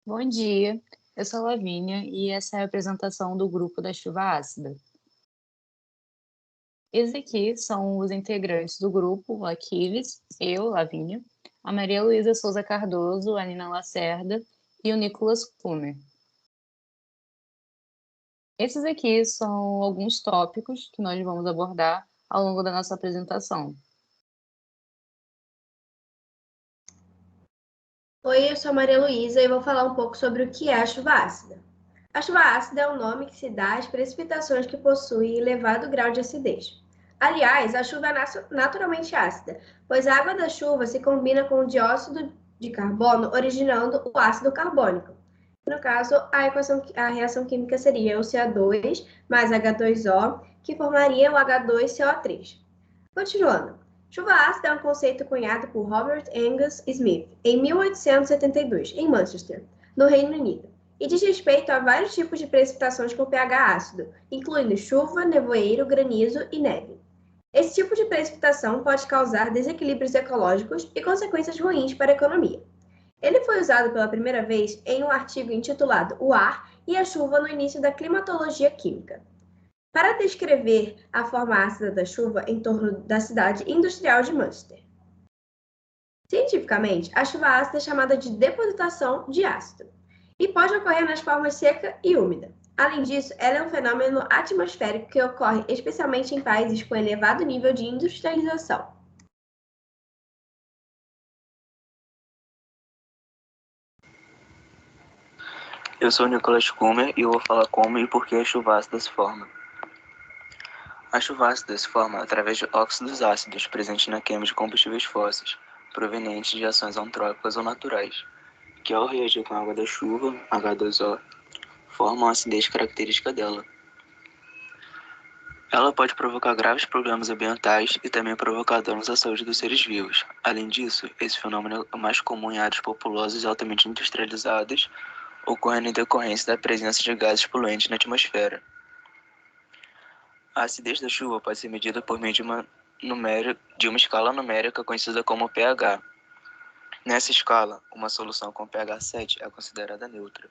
Bom dia, eu sou a Lavínia e essa é a apresentação do grupo da chuva ácida. Esses aqui são os integrantes do grupo, o Aquiles, eu, Lavínia, a Maria Luísa Souza Cardoso, a Nina Lacerda e o Nicolas Kumer. Esses aqui são alguns tópicos que nós vamos abordar ao longo da nossa apresentação. Oi, eu sou a Maria Luísa e vou falar um pouco sobre o que é a chuva ácida. A chuva ácida é o nome que se dá às precipitações que possuem elevado grau de acidez. Aliás, a chuva é naturalmente ácida, pois a água da chuva se combina com o dióxido de carbono, originando o ácido carbônico. No caso, a reação química seria o CO2 mais H2O, que formaria o H2CO3. Continuando. Chuva ácida é um conceito cunhado por Robert Angus Smith em 1872, em Manchester, no Reino Unido, e diz respeito a vários tipos de precipitações com pH ácido, incluindo chuva, nevoeiro, granizo e neve. Esse tipo de precipitação pode causar desequilíbrios ecológicos e consequências ruins para a economia. Ele foi usado pela primeira vez em um artigo intitulado O Ar e a Chuva no início da climatologia química, para descrever a forma ácida da chuva em torno da cidade industrial de Manchester. Cientificamente, a chuva ácida é chamada de depositação de ácido e pode ocorrer nas formas seca e úmida. Além disso, ela é um fenômeno atmosférico que ocorre especialmente em países com elevado nível de industrialização. Eu sou o Nicolas Kumer e eu vou falar como e por que a chuva ácida se forma. A chuva ácida se forma através de óxidos ácidos presentes na queima de combustíveis fósseis, provenientes de ações antrópicas ou naturais, que ao reagir com a água da chuva, H2O, formam a acidez característica dela. Ela pode provocar graves problemas ambientais e também provocar danos à saúde dos seres vivos. Além disso, esse fenômeno é mais comum em áreas populosas e altamente industrializadas, ocorrendo em decorrência da presença de gases poluentes na atmosfera. A acidez da chuva pode ser medida por meio de uma escala numérica conhecida como pH. Nessa escala, uma solução com pH 7 é considerada neutra.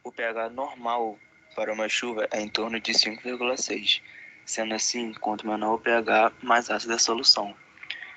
O pH normal para uma chuva é em torno de 5,6. Sendo assim, quanto menor o pH, mais ácida a solução.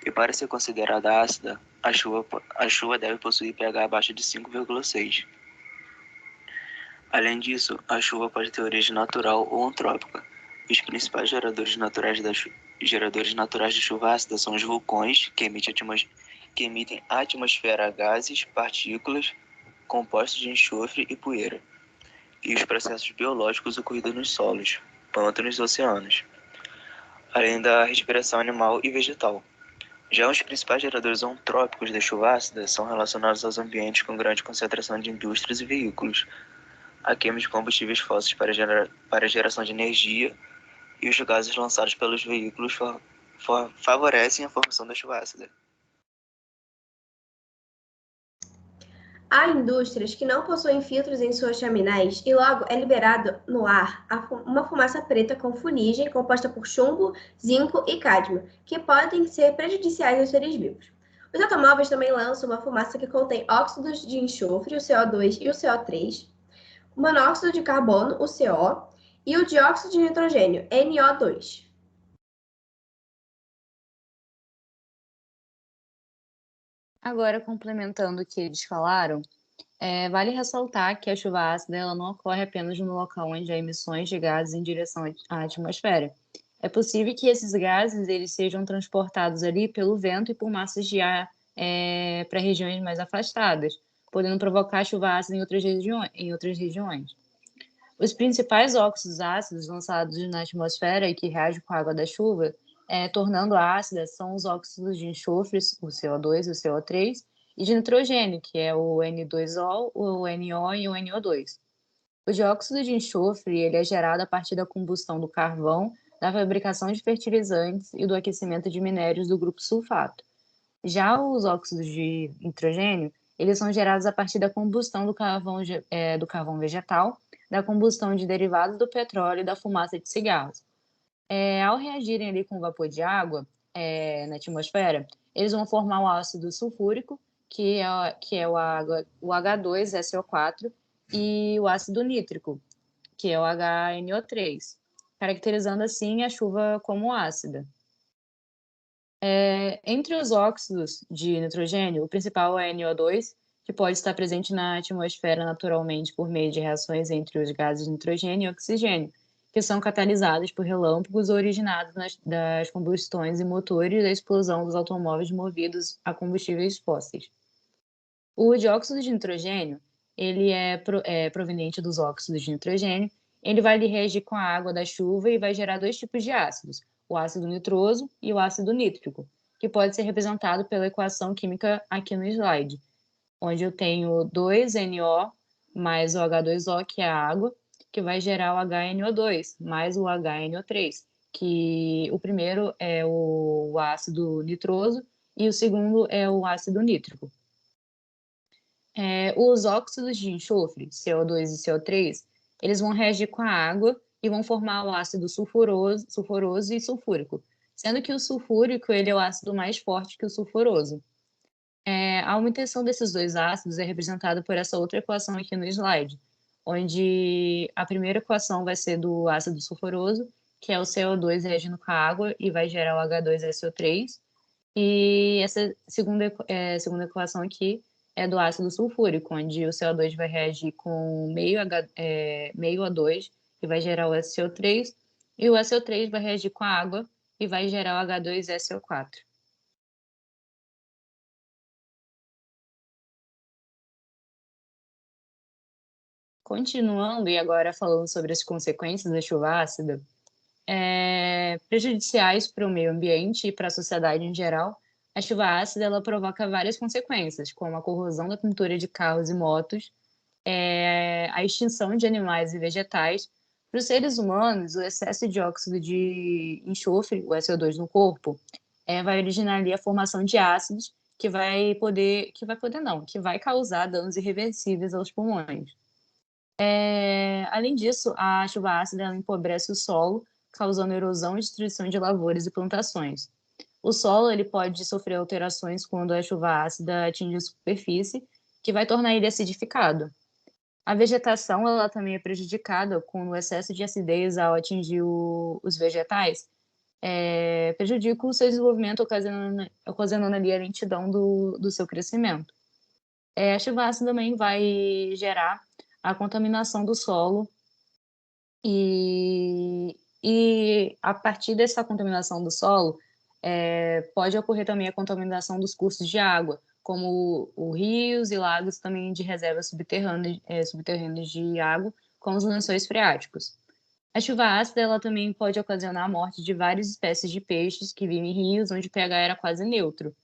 E para ser considerada ácida, a chuva deve possuir pH abaixo de 5,6. Além disso, a chuva pode ter origem natural ou antrópica. Os principais geradores naturais de chuva ácida são os vulcões, que emitem à atmosfera gases, partículas, compostos de enxofre e poeira, e os processos biológicos ocorridos nos solos, pântanos e oceanos, além da respiração animal e vegetal. Já os principais geradores antrópicos da chuva ácida são relacionados aos ambientes com grande concentração de indústrias e veículos, a queima de combustíveis fósseis para a geração de energia e os gases lançados pelos veículos favorecem a formação da chuva ácida. Há indústrias que não possuem filtros em suas chaminés e logo é liberado no ar uma fumaça preta com fuligem composta por chumbo, zinco e cádmio, que podem ser prejudiciais aos seres vivos. Os automóveis também lançam uma fumaça que contém óxidos de enxofre, o CO2 e o CO3, o monóxido de carbono, o CO, e o dióxido de nitrogênio, NO2. Agora, complementando o que eles falaram, vale ressaltar que a chuva ácida ela não ocorre apenas no local onde há emissões de gases em direção à atmosfera. É possível que esses gases eles sejam transportados ali pelo vento e por massas de ar para regiões mais afastadas, podendo provocar chuva ácida em outras regiões. Os principais óxidos ácidos lançados na atmosfera e que reagem com a água da chuva, tornando-a ácida, são os óxidos de enxofre, o CO2 e o CO3, e de nitrogênio, que é o N2O, o NO e o NO2. O dióxido de enxofre ele é gerado a partir da combustão do carvão, da fabricação de fertilizantes e do aquecimento de minérios do grupo sulfato. Já os óxidos de nitrogênio, eles são gerados a partir da combustão do carvão vegetal, da combustão de derivados do petróleo e da fumaça de cigarros. Ao reagirem ali com o vapor de água na atmosfera, eles vão formar o ácido sulfúrico, que é o H2SO4, e o ácido nítrico, que é o HNO3, caracterizando assim a chuva como ácida. Entre os óxidos de nitrogênio, o principal é NO2, que pode estar presente na atmosfera naturalmente por meio de reações entre os gases nitrogênio e oxigênio, que são catalisados por relâmpagos originados das combustões e motores da explosão dos automóveis movidos a combustíveis fósseis. O dióxido de nitrogênio, ele é proveniente dos óxidos de nitrogênio, ele vai reagir com a água da chuva e vai gerar dois tipos de ácidos, o ácido nitroso e o ácido nítrico, que pode ser representado pela equação química aqui no slide, onde eu tenho 2NO mais o H2O, que é a água, que vai gerar o HNO2 mais o HNO3, que o primeiro é o ácido nitroso e o segundo é o ácido nítrico. Os óxidos de enxofre, CO2 e CO3, eles vão reagir com a água e vão formar o ácido sulfuroso e sulfúrico, sendo que o sulfúrico ele é o ácido mais forte que o sulfuroso. A omissão desses dois ácidos é representada por essa outra equação aqui no slide, onde a primeira equação vai ser do ácido sulfuroso, que é o CO2 reagindo com a água e vai gerar o H2SO3, e essa segunda equação aqui é do ácido sulfúrico, onde o CO2 vai reagir com meio O2 e vai gerar o SO3, e o SO3 vai reagir com a água e vai gerar o H2SO4. Continuando, e agora falando sobre as consequências da chuva ácida, prejudiciais para o meio ambiente e para a sociedade em geral, a chuva ácida ela provoca várias consequências, como a corrosão da pintura de carros e motos, a extinção de animais e vegetais. Para os seres humanos, o excesso de óxido de enxofre, o SO2 no corpo, vai originar ali a formação de ácidos que vai causar danos irreversíveis aos pulmões. Além disso, a chuva ácida ela empobrece o solo, causando erosão e destruição de lavouras e plantações. O solo ele pode sofrer alterações quando a chuva ácida atinge a superfície, que vai tornar ele acidificado. A vegetação ela também é prejudicada quando o excesso de acidez ao atingir os vegetais prejudica o seu desenvolvimento, ocasionando ali a lentidão do seu crescimento. A chuva ácida também vai gerar a contaminação do solo e a partir dessa contaminação do solo, pode ocorrer também a contaminação dos cursos de água, como os rios e lagos também de reservas subterrâneas de água, como os lençóis freáticos. A chuva ácida ela também pode ocasionar a morte de várias espécies de peixes que vivem em rios onde o pH era quase neutro.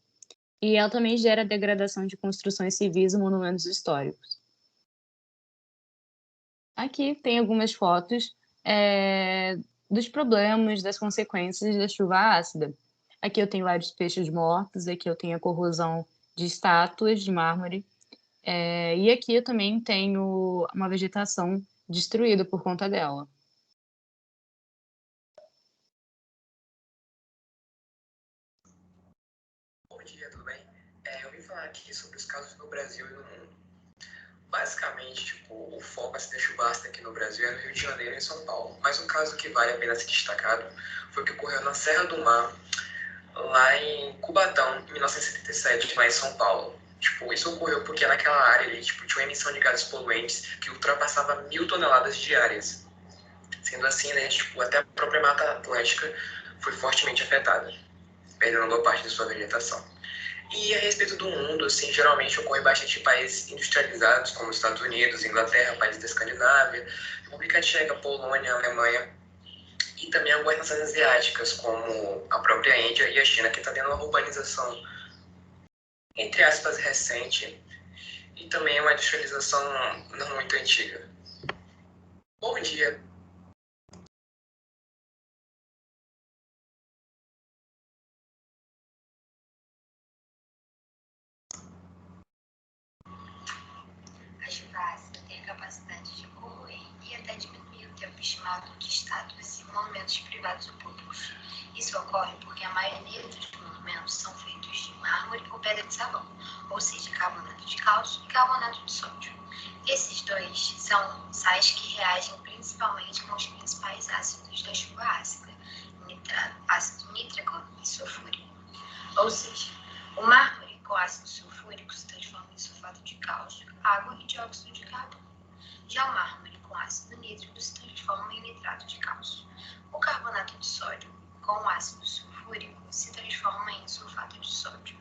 E ela também gera degradação de construções civis e monumentos históricos. Aqui tem algumas fotos dos problemas, das consequências da chuva ácida. Aqui eu tenho vários peixes mortos, aqui eu tenho a corrosão de estátuas de mármore, e aqui eu também tenho uma vegetação destruída por conta dela. Bom dia, tudo bem? Eu vim falar aqui sobre os casos no Brasil e no mundo. Basicamente, o foco da chuva ácida aqui no Brasil é no Rio de Janeiro e em São Paulo. Mas um caso que vale a pena ser destacado foi o que ocorreu na Serra do Mar, lá em Cubatão, em 1977, lá em São Paulo. Isso ocorreu porque naquela área ali, tinha uma emissão de gases poluentes que ultrapassava 1.000 toneladas diárias. Sendo assim, né, até a própria Mata Atlântica foi fortemente afetada, perdendo boa parte de sua vegetação. E a respeito do mundo, assim, geralmente ocorre bastante em países industrializados, como os Estados Unidos, Inglaterra, países da Escandinávia, República Tcheca, Polônia, Alemanha, e também algumas nações asiáticas, como a própria Índia e a China, que está tendo uma urbanização, entre aspas, recente, e também uma industrialização não muito antiga. Bom dia! A chuva ácida tem a capacidade de corroer e até diminuir o tempo estimado de estados e monumentos privados ou públicos. Isso ocorre porque a maioria dos monumentos são feitos de mármore ou pedra de sabão, ou seja, carbonato de cálcio e carbonato de sódio. Esses dois são sais que reagem principalmente com os principais ácidos da chuva ácida, ácido nítrico e sulfúrico. Ou seja, o mármore com ácido sulfúrico se transforma em sulfato de cálcio, água e dióxido de carbono. Já o mármore com ácido nítrico se transforma em nitrato de cálcio. O carbonato de sódio com ácido sulfúrico se transforma em sulfato de sódio.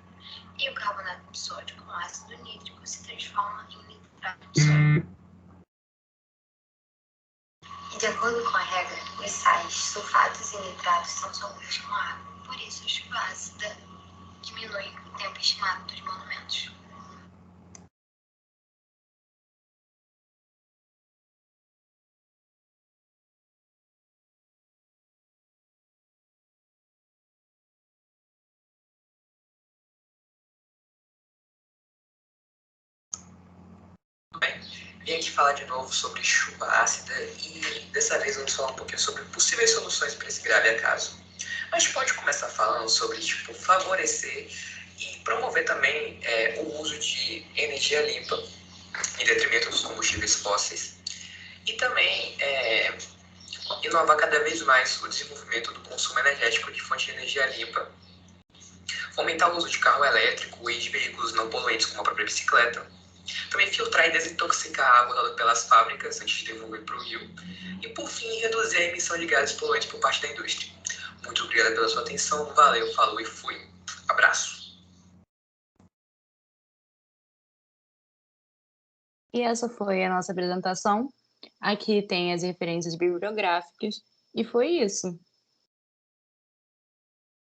E o carbonato de sódio com ácido nítrico se transforma em nitrato de sódio. E de acordo com a regra, os sais, sulfatos e nitratos são solúveis com água. Por isso, a chuva ácida diminui o tempo estimado dos monumentos. Vim aqui falar de novo sobre chuva ácida e dessa vez vamos falar um pouquinho sobre possíveis soluções para esse grave acaso. A gente pode começar falando sobre favorecer e promover também o uso de energia limpa em detrimento dos combustíveis fósseis e também inovar cada vez mais o desenvolvimento do consumo energético de fonte de energia limpa, fomentar o uso de carro elétrico e de veículos não poluentes como a própria bicicleta, também filtrar e desintoxicar a água dada pelas fábricas antes de devolver para o rio. E, por fim, reduzir a emissão de gases poluentes por parte da indústria. Muito obrigado pela sua atenção. Valeu, falou e fui. Abraço. E essa foi a nossa apresentação. Aqui tem as referências bibliográficas. E foi isso.